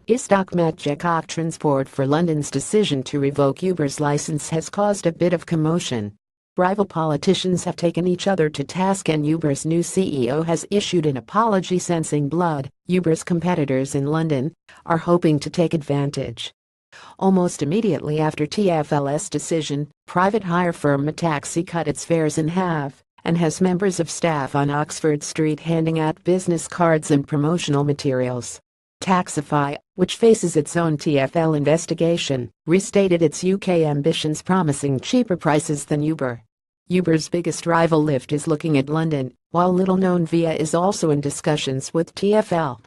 Istok Jacob Transport for London's decision to revoke Uber's license has caused a bit of commotion. Rival politicians have taken each other to task and Uber's new CEO has issued an apology sensing blood. Uber's competitors in London are hoping to take advantage. Almost immediately after TfL's decision, private hire firm Metaxi cut its fares in half and has members of staff on Oxford Street handing out business cards and promotional materials. Taxify, which faces its own TfL investigation, restated its UK ambitions promising cheaper prices than Uber. Uber's biggest rival Lyft is looking at London, while little-known Via is also in discussions with TfL.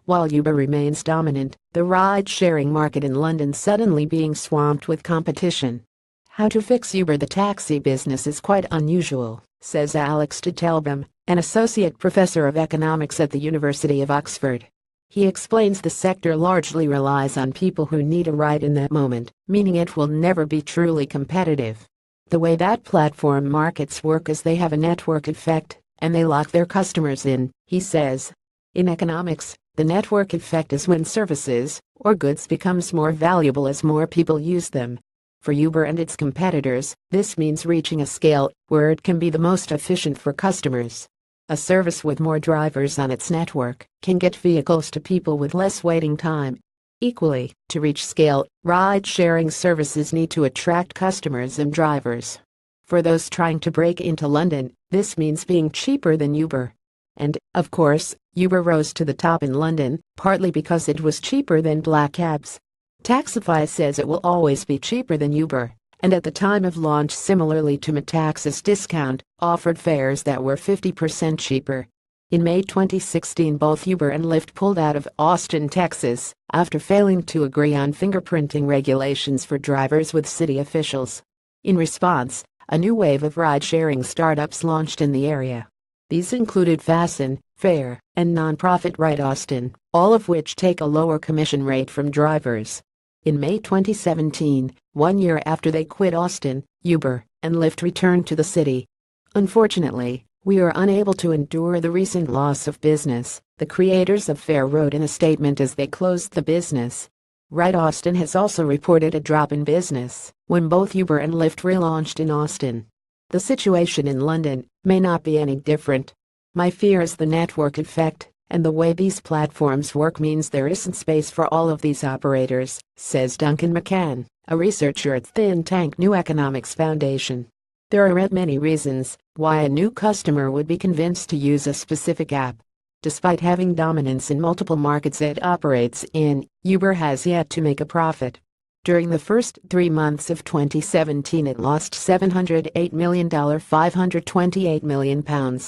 While Uber remains dominant, the ride-sharing market in London suddenly being swamped with competition. How to fix Uber the taxi business is quite unusual, says Alex de Telbom, an associate professor of economics at the University of Oxford. He explains the sector largely relies on people who need a ride in that moment, meaning it will never be truly competitive. The way that platform markets work is they have a network effect, and they lock their customers in, he says. In economics, the network effect is when services or goods becomes more valuable as more people use them. For Uber and its competitors, this means reaching a scale where it can be the most efficient for customers. A service with more drivers on its network can get vehicles to people with less waiting time. Equally, to reach scale, ride-sharing services need to attract customers and drivers. For those trying to break into London, this means being cheaper than Uber. And, of course, Uber rose to the top in London, partly because it was cheaper than black cabs. Taxify says it will always be cheaper than Uber, and at the time of launch, similarly to Metaxi's discount, offered fares that were 50% cheaper. In May 2016, both Uber and Lyft pulled out of Austin, Texas, after failing to agree on fingerprinting regulations for drivers with city officials. In response, a new wave of ride-sharing startups launched in the area. These included Fasten, Fare, and nonprofit Ride Austin, all of which take a lower commission rate from drivers. In May 2017, 1 year after they quit Austin, Uber and Lyft returned to the city. Unfortunately, we are unable to endure the recent loss of business, the creators of Fare wrote in a statement as they closed the business. Ride Austin has also reported a drop in business when both Uber and Lyft relaunched in Austin. The situation in London may not be any different. My fear is the network effect, and the way these platforms work means there isn't space for all of these operators, says Duncan McCann, a researcher at think tank New Economics Foundation. There are many reasons why a new customer would be convinced to use a specific app. Despite having dominance in multiple markets it operates in, Uber has yet to make a profit. During the first 3 months of 2017 it lost $708 million, £528 million.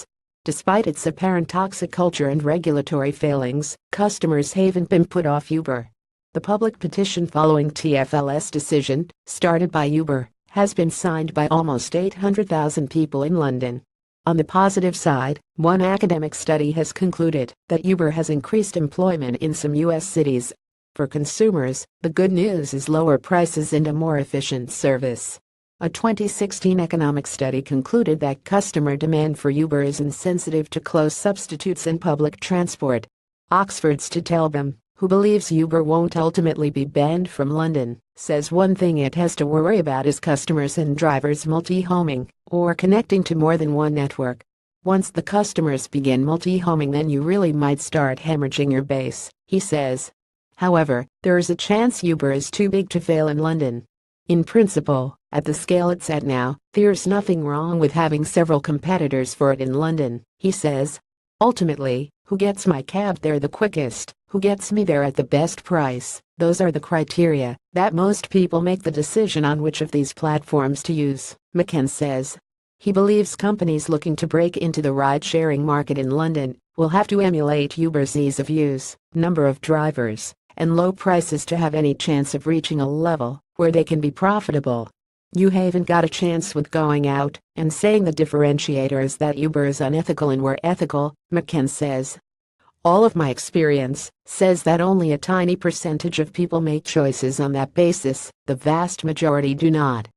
Despite its apparent toxic culture and regulatory failings, customers haven't been put off Uber. The public petition following TfL's decision, started by Uber, has been signed by almost 800,000 people in London. On the positive side, one academic study has concluded that Uber has increased employment in some U.S. cities. For consumers, the good news is lower prices and a more efficient service. A 2016 economic study concluded that customer demand for Uber is insensitive to close substitutes in public transport. Oxford's de Telbom, who believes Uber won't ultimately be banned from London, says one thing it has to worry about is customers and drivers multi-homing, or connecting to more than one network. Once the customers begin multi-homing, then you really might start hemorrhaging your base, he says. However, there is a chance Uber is too big to fail in London. In principle, at the scale it's at now, there's nothing wrong with having several competitors for it in London, he says. Ultimately, who gets my cab there the quickest, who gets me there at the best price, those are the criteria that most people make the decision on which of these platforms to use, McCann says. He believes companies looking to break into the ride-sharing market in London will have to emulate Uber's ease of use, number of drivers, and low prices to have any chance of reaching a level where they can be profitable. You haven't got a chance with going out and saying the differentiator is that Uber is unethical and we're ethical, McCann says. All of my experience says that only a tiny percentage of people make choices on that basis, the vast majority do not.